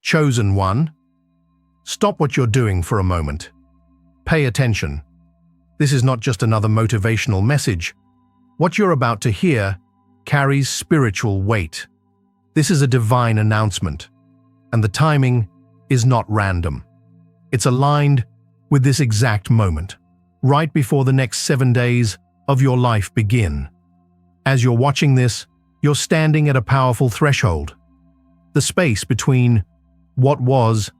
Chosen one, stop what you're doing for a moment. Pay attention. This is not just another motivational message. What you're about to hear carries spiritual weight. This is a divine announcement, and the timing is not random. It's aligned with this exact moment, right before the next 7 days of your life begin. As you're watching this, you're standing at a powerful threshold. The space between what was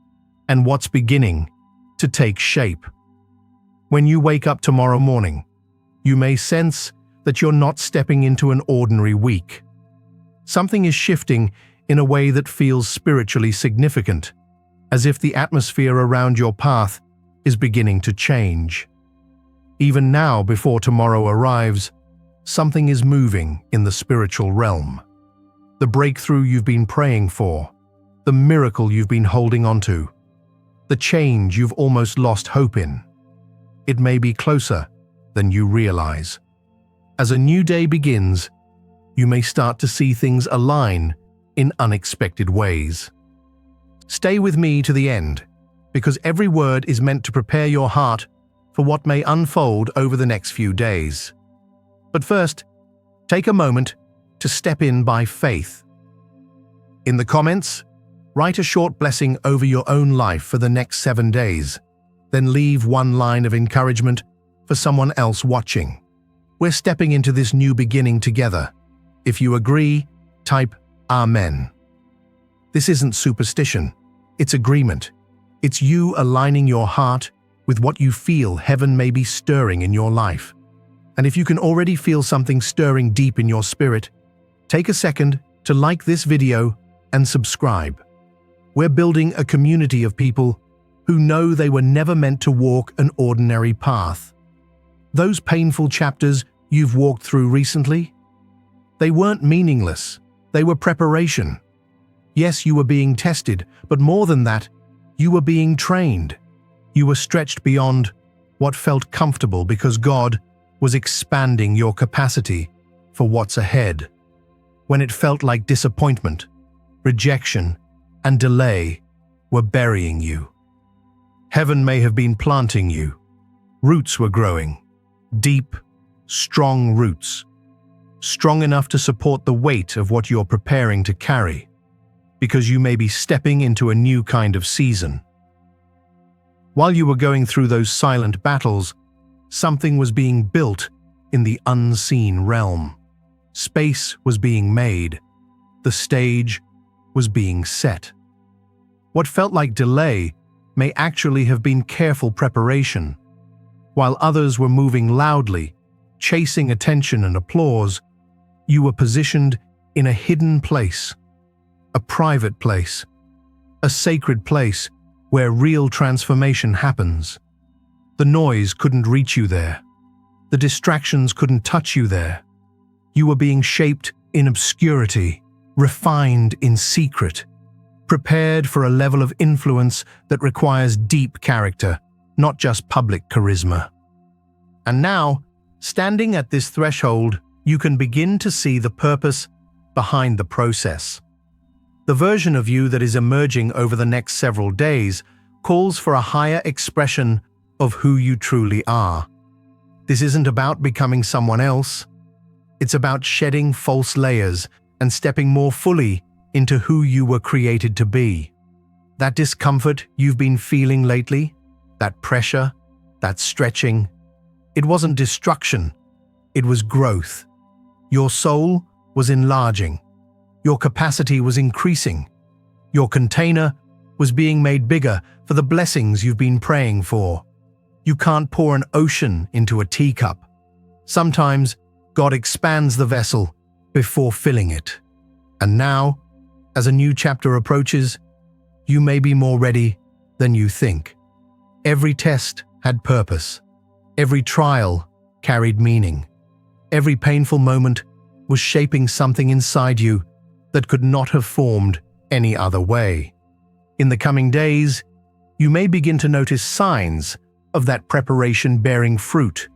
and what's beginning to take shape. When you wake up tomorrow morning, you may sense that you're not stepping into an ordinary week. Something is shifting in a way that feels spiritually significant, as if the atmosphere around your path is beginning to change. Even now, before tomorrow arrives, something is moving in the spiritual realm. The breakthrough you've been praying for, the miracle you've been holding onto, the change you've almost lost hope in. It may be closer than you realize. As a new day begins, you may start to see things align in unexpected ways. Stay with me to the end, because every word is meant to prepare your heart for what may unfold over the next few days. But first, take a moment to step in by faith. In the comments, write a short blessing over your own life for the next 7 days. Then leave one line of encouragement for someone else watching. We're stepping into this new beginning together. If you agree, type Amen. This isn't superstition, it's agreement. It's you aligning your heart with what you feel heaven may be stirring in your life. And if you can already feel something stirring deep in your spirit, take a second to like this video and subscribe. We're building a community of people who know they were never meant to walk an ordinary path. Those painful chapters you've walked through recently, they weren't meaningless, they were preparation. Yes, you were being tested, but more than that, you were being trained. You were stretched beyond what felt comfortable because God was expanding your capacity for what's ahead. When it felt like disappointment, rejection, and delay were burying you, heaven may have been planting you. Roots were growing, deep, strong roots, strong enough to support the weight of what you're preparing to carry, because you may be stepping into a new kind of season. While you were going through those silent battles, something was being built in the unseen realm. Space was being made. The stage was being set. What felt like delay may actually have been careful preparation. While others were moving loudly, chasing attention and applause, you were positioned in a hidden place, a private place, a sacred place where real transformation happens. The noise couldn't reach you there. The distractions couldn't touch you there. You were being shaped in obscurity, refined in secret, prepared for a level of influence that requires deep character, not just public charisma. And now, standing at this threshold, you can begin to see the purpose behind the process. The version of you that is emerging over the next several days calls for a higher expression of who you truly are. This isn't about becoming someone else. It's about shedding false layers and stepping more fully into who you were created to be. That discomfort you've been feeling lately, that pressure, that stretching, it wasn't destruction, it was growth. Your soul was enlarging. Your capacity was increasing. Your container was being made bigger for the blessings you've been praying for. You can't pour an ocean into a teacup. Sometimes God expands the vessel before filling it. And now, as a new chapter approaches, you may be more ready than you think. Every test had purpose. Every trial carried meaning. Every painful moment was shaping something inside you that could not have formed any other way. In the coming days, you may begin to notice signs of that preparation bearing fruit.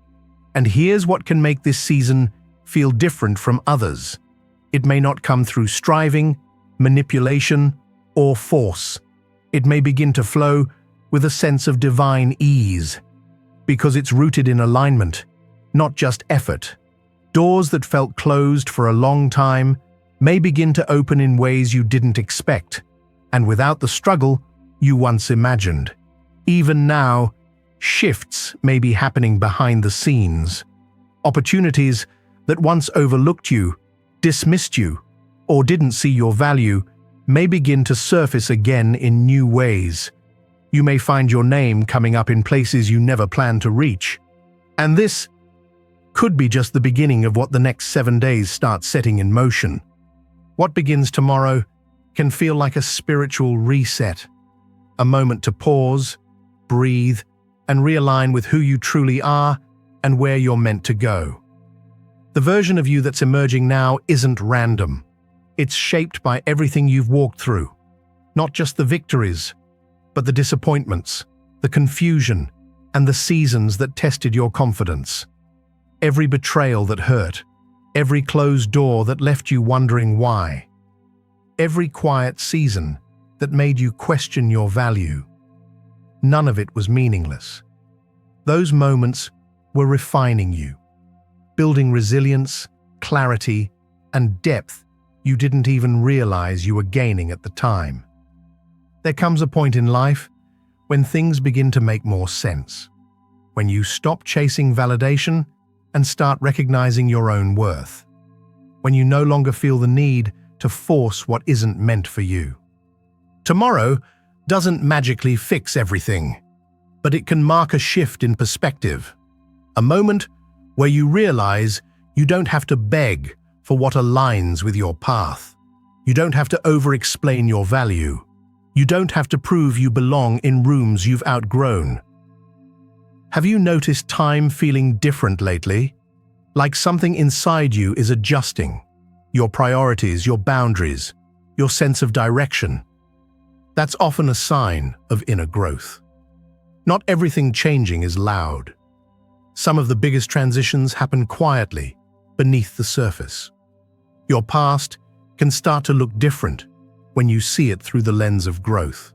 And here's what can make this season feel different from others. It may not come through striving, manipulation, or force. It may begin to flow with a sense of divine ease, because it's rooted in alignment, not just effort. Doors that felt closed for a long time may begin to open in ways you didn't expect, and without the struggle you once imagined. Even now, shifts may be happening behind the scenes. Opportunities that once overlooked you, dismissed you, or didn't see your value may begin to surface again in new ways. You may find your name coming up in places you never planned to reach. And this could be just the beginning of what the next 7 days start setting in motion. What begins tomorrow can feel like a spiritual reset, a moment to pause, breathe, and realign with who you truly are and where you're meant to go. The version of you that's emerging now isn't random. It's shaped by everything you've walked through, not just the victories, but the disappointments, the confusion, and the seasons that tested your confidence. Every betrayal that hurt, every closed door that left you wondering why, every quiet season that made you question your value. None of it was meaningless. Those moments were refining you, building resilience, clarity, and depth you didn't even realize you were gaining at the time. There comes a point in life when things begin to make more sense, when you stop chasing validation and start recognizing your own worth, when you no longer feel the need to force what isn't meant for you. Tomorrow doesn't magically fix everything, but it can mark a shift in perspective, a moment where you realize you don't have to beg for what aligns with your path. You don't have to over-explain your value. You don't have to prove you belong in rooms you've outgrown. Have you noticed time feeling different lately? Like something inside you is adjusting. Your priorities, your boundaries, your sense of direction. That's often a sign of inner growth. Not everything changing is loud. Some of the biggest transitions happen quietly, beneath the surface. Your past can start to look different when you see it through the lens of growth.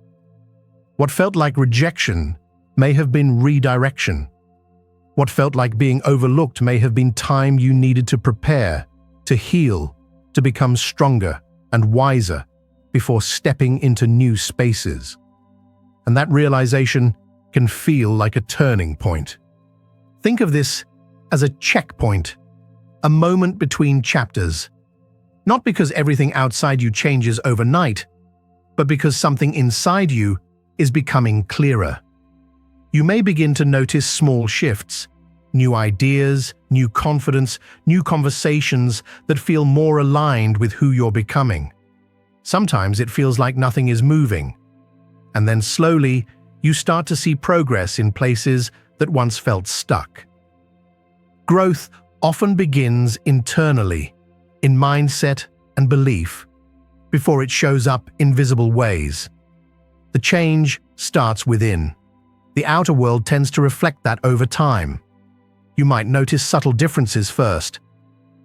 What felt like rejection may have been redirection. What felt like being overlooked may have been time you needed to prepare, to heal, to become stronger and wiser before stepping into new spaces. And that realization can feel like a turning point. Think of this as a checkpoint, a moment between chapters. Not because everything outside you changes overnight, but because something inside you is becoming clearer. You may begin to notice small shifts, new ideas, new confidence, new conversations that feel more aligned with who you're becoming. Sometimes it feels like nothing is moving, and then slowly you start to see progress in places that once felt stuck. Growth often begins internally, in mindset and belief, before it shows up in visible ways. The change starts within. The outer world tends to reflect that over time. You might notice subtle differences first.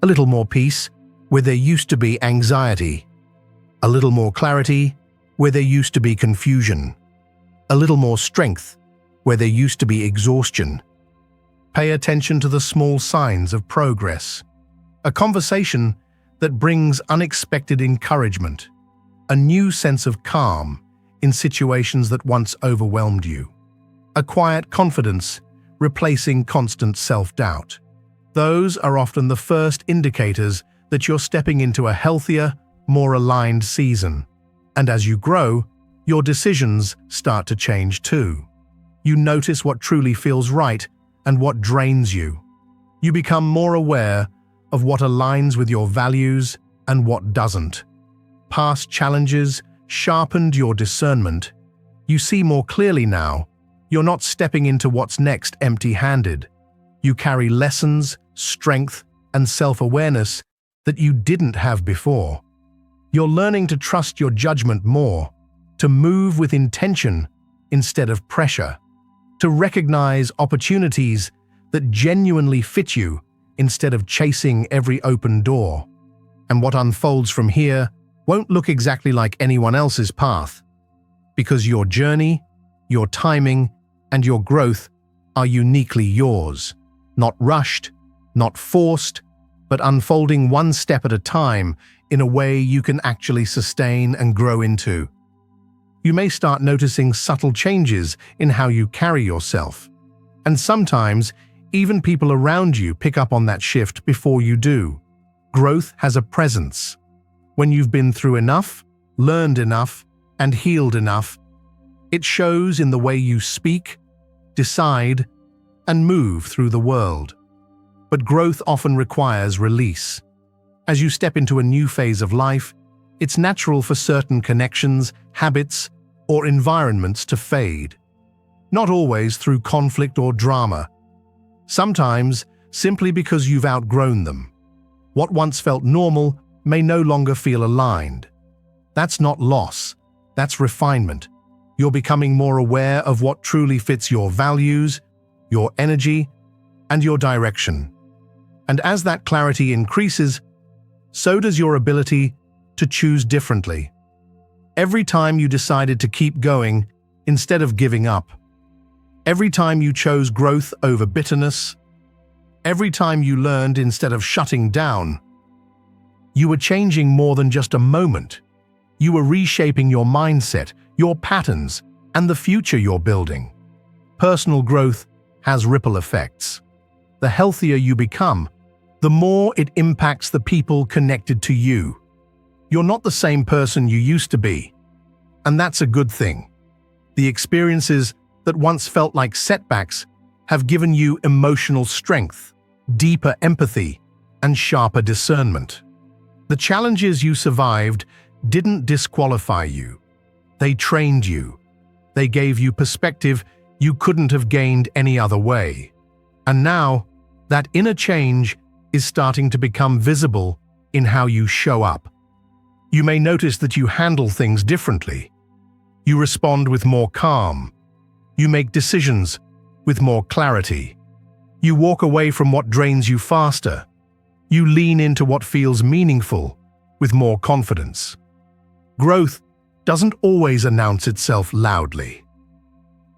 A little more peace where there used to be anxiety. A little more clarity where there used to be confusion. A little more strength where there used to be exhaustion. Pay attention to the small signs of progress. A conversation that brings unexpected encouragement. A new sense of calm in situations that once overwhelmed you. A quiet confidence replacing constant self-doubt. Those are often the first indicators that you're stepping into a healthier, more aligned season. And as you grow, your decisions start to change too. You notice what truly feels right and what drains you. You become more aware of what aligns with your values and what doesn't. Past challenges sharpened your discernment. You see more clearly now. You're not stepping into what's next empty-handed. You carry lessons, strength, and self-awareness that you didn't have before. You're learning to trust your judgment more, to move with intention instead of pressure, to recognize opportunities that genuinely fit you instead of chasing every open door. And what unfolds from here won't look exactly like anyone else's path. because your journey, your timing, and your growth are uniquely yours, not rushed, not forced, but unfolding one step at a time in a way you can actually sustain and grow into. You may start noticing subtle changes in how you carry yourself, and sometimes even people around you pick up on that shift before you do. Growth has a presence. When you've been through enough, learned enough, and healed enough, it shows in the way you speak, decide, and move through the world. But growth often requires release. As you step into a new phase of life, it's natural for certain connections, habits, or environments to fade. Not always through conflict or drama. Sometimes simply because you've outgrown them. What once felt normal may no longer feel aligned. That's not loss, that's refinement. You're becoming more aware of what truly fits your values, your energy, and your direction. And as that clarity increases, so does your ability to choose differently. Every time you decided to keep going instead of giving up, every time you chose growth over bitterness, every time you learned instead of shutting down, you were changing more than just a moment. You were reshaping your mindset, your patterns, and the future you're building. Personal growth has ripple effects. The healthier you become, the more it impacts the people connected to you. You're not the same person you used to be, and that's a good thing. The experiences that once felt like setbacks have given you emotional strength, deeper empathy, and sharper discernment. The challenges you survived didn't disqualify you. They trained you. They gave you perspective you couldn't have gained any other way. And now, that inner change is starting to become visible in how you show up. You may notice that you handle things differently. You respond with more calm. You make decisions with more clarity. You walk away from what drains you faster. You lean into what feels meaningful with more confidence. Growth doesn't always announce itself loudly,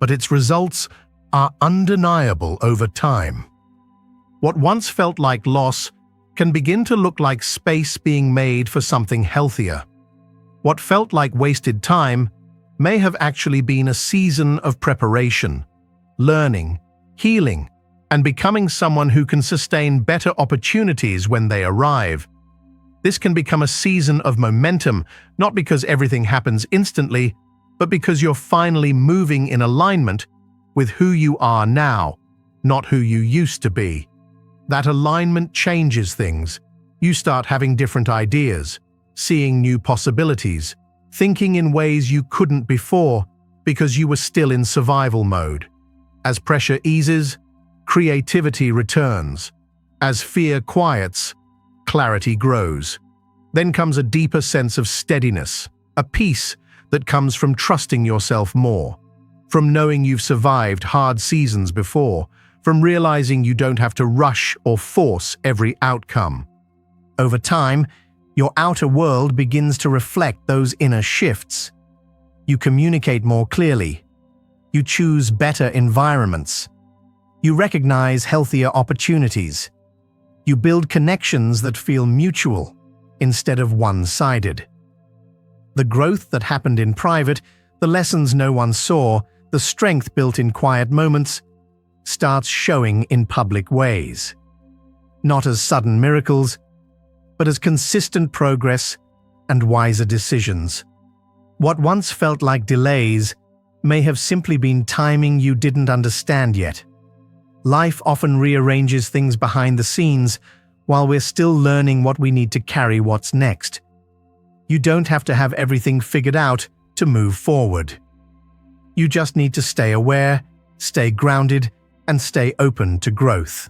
but its results are undeniable over time. What once felt like loss can begin to look like space being made for something healthier. What felt like wasted time may have actually been a season of preparation, learning, healing, and becoming someone who can sustain better opportunities when they arrive. This can become a season of momentum, not because everything happens instantly, but because you're finally moving in alignment with who you are now, not who you used to be. That alignment changes things. You start having different ideas, seeing new possibilities, thinking in ways you couldn't before because you were still in survival mode. As pressure eases, creativity returns. As fear quiets, clarity grows. Then comes a deeper sense of steadiness, a peace that comes from trusting yourself more, from knowing you've survived hard seasons before, from realizing you don't have to rush or force every outcome. Over time, your outer world begins to reflect those inner shifts. You communicate more clearly. You choose better environments. You recognize healthier opportunities. You build connections that feel mutual instead of one-sided. The growth that happened in private, the lessons no one saw, the strength built in quiet moments, starts showing in public ways. Not as sudden miracles, but as consistent progress and wiser decisions. What once felt like delays may have simply been timing you didn't understand yet. Life often rearranges things behind the scenes while we're still learning what we need to carry what's next. You don't have to have everything figured out to move forward. You just need to stay aware, stay grounded, and stay open to growth.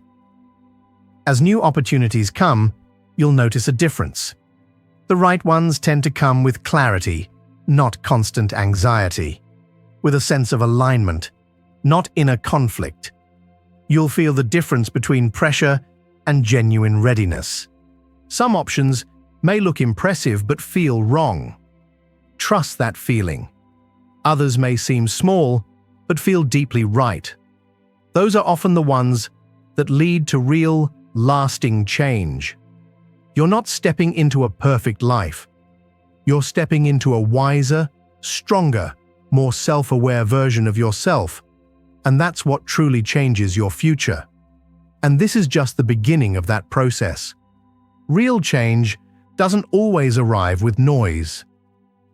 As new opportunities come, you'll notice a difference. The right ones tend to come with clarity, not constant anxiety, with a sense of alignment, not inner conflict. You'll feel the difference between pressure and genuine readiness. Some options may look impressive but feel wrong. Trust that feeling. Others may seem small, but feel deeply right. Those are often the ones that lead to real, lasting change. You're not stepping into a perfect life. You're stepping into a wiser, stronger, more self-aware version of yourself, and that's what truly changes your future. And this is just the beginning of that process. Real change doesn't always arrive with noise.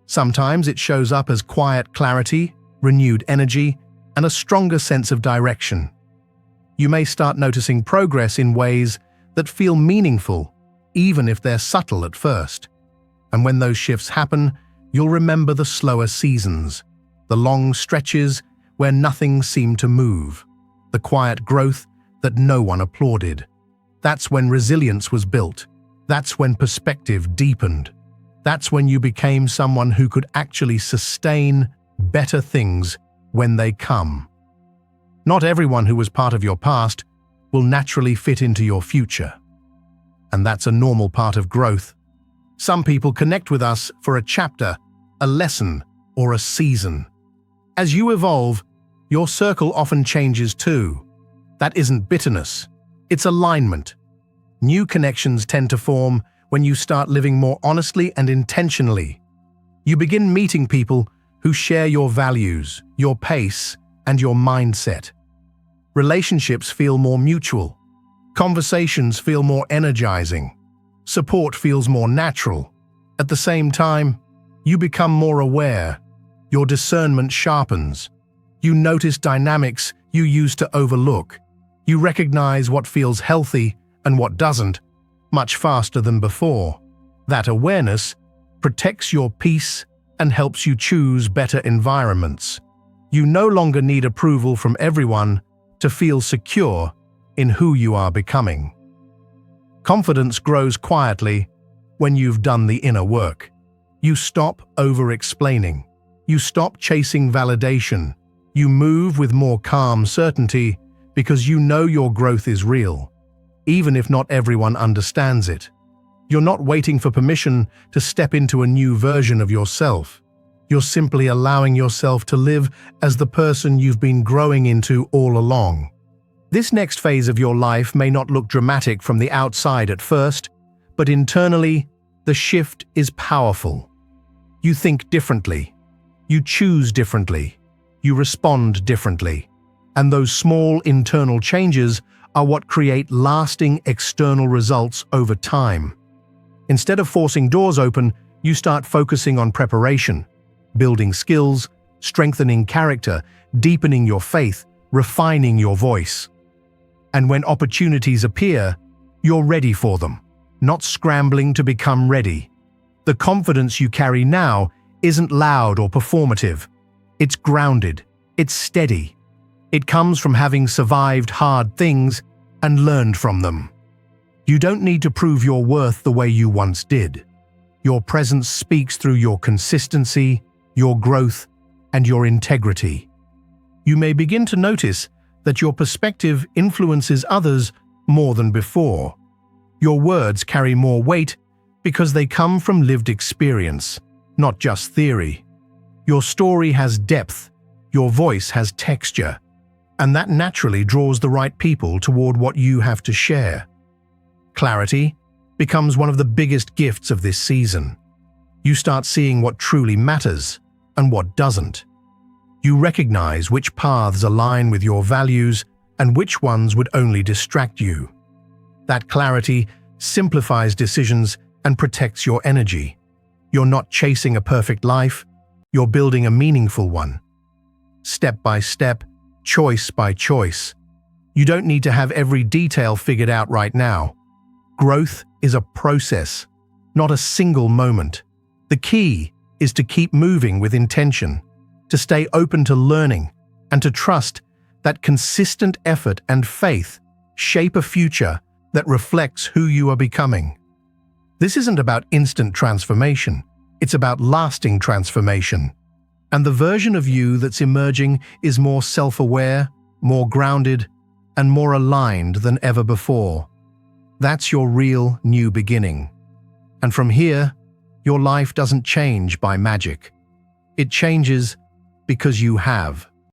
Sometimes it shows up as quiet clarity, renewed energy, and a stronger sense of direction. You may start noticing progress in ways that feel meaningful, even if they're subtle at first. And when those shifts happen, you'll remember the slower seasons, the long stretches where nothing seemed to move, the quiet growth that no one applauded. That's when resilience was built. That's when perspective deepened. That's when you became someone who could actually sustain better things when they come. Not everyone who was part of your past will naturally fit into your future. And that's a normal part of growth. Some people connect with us for a chapter, a lesson, or a season. As you evolve, your circle often changes too. That isn't bitterness, it's alignment. New connections tend to form when you start living more honestly and intentionally. You begin meeting people who share your values, your pace, and your mindset. Relationships feel more mutual. Conversations feel more energizing. Support feels more natural. At the same time, you become more aware. Your discernment sharpens. You notice dynamics you used to overlook. You recognize what feels healthy and what doesn't, much faster than before. That awareness protects your peace and helps you choose better environments. You no longer need approval from everyone to feel secure in who you are becoming. Confidence grows quietly when you've done the inner work. You stop over-explaining. You stop chasing validation. You move with more calm certainty because you know your growth is real, even if not everyone understands it. You're not waiting for permission to step into a new version of yourself. You're simply allowing yourself to live as the person you've been growing into all along. This next phase of your life may not look dramatic from the outside at first, but internally, the shift is powerful. You think differently. You choose differently. You respond differently. And those small internal changes are what create lasting external results over time. Instead of forcing doors open, you start focusing on preparation, building skills, strengthening character, deepening your faith, refining your voice. And when opportunities appear, you're ready for them, not scrambling to become ready. The confidence you carry now isn't loud or performative. It's grounded. It's steady. It comes from having survived hard things and learned from them. You don't need to prove your worth the way you once did. Your presence speaks through your consistency, your growth, and your integrity. You may begin to notice that your perspective influences others more than before. Your words carry more weight because they come from lived experience, not just theory. Your story has depth, your voice has texture, and that naturally draws the right people toward what you have to share. Clarity becomes one of the biggest gifts of this season. You start seeing what truly matters and what doesn't. You recognize which paths align with your values and which ones would only distract you. That clarity simplifies decisions and protects your energy. You're not chasing a perfect life, you're building a meaningful one. Step by step, choice by choice. You don't need to have every detail figured out right now. Growth is a process, not a single moment. The key is to keep moving with intention, to stay open to learning, and to trust that consistent effort and faith shape a future that reflects who you are becoming. This isn't about instant transformation, it's about lasting transformation. And the version of you that's emerging is more self-aware, more grounded, and more aligned than ever before. That's your real new beginning. And from here, your life doesn't change by magic. It changes because you have.